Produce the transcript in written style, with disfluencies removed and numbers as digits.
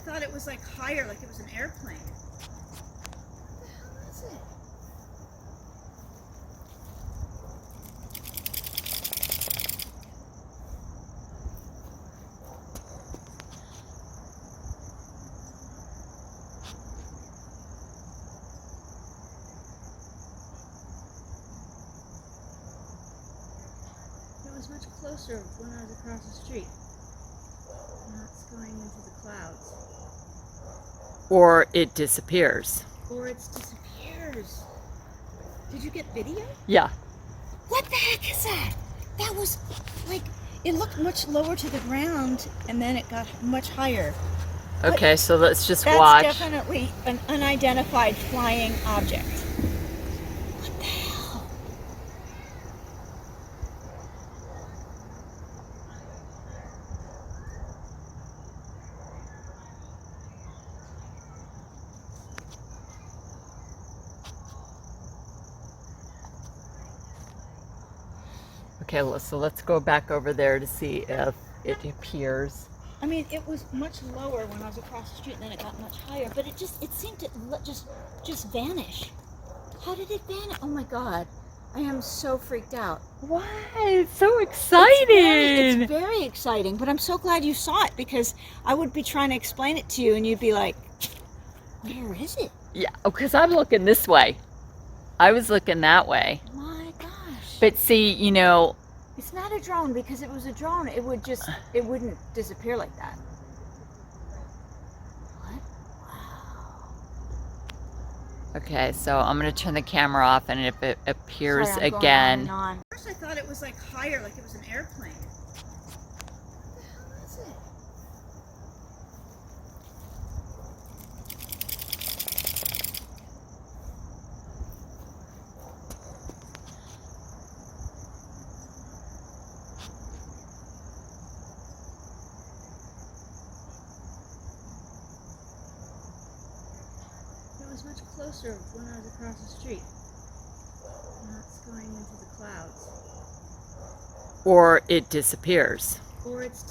thought it was like higher, like it was an airplane. What the hell is it? It was much closer when I was across the street. Now it's going into the clouds. Or it disappears. Or it disappears. Did you get video? Yeah. What the heck is that? That was like, it looked much lower to the ground and then it got much higher. Okay, so let's just That's watch. That's definitely an unidentified flying object. What the hell? Okay, so let's go back over there to see if it appears. I mean, it was much lower when I was across the street, and then it got much higher. But it seemed to just vanish. How did it vanish? Oh my God, I am so freaked out. Why? It's so exciting. It's very exciting. But I'm so glad you saw it, because I would be trying to explain it to you, and you'd be like, "Where is it?" Yeah, because I'm looking this way. I was looking that way. My gosh. But see, you know, It's not a drone, because if it was a drone, it wouldn't disappear like that. What? Wow. okay, so I'm going to turn the camera off, and if it appears Sorry, I'm going again. on and on. At first I thought it was like higher, like it was an airplane. What the hell is it? It was much closer when I was across the street. Now it's going into the clouds. Or it disappears. Or it's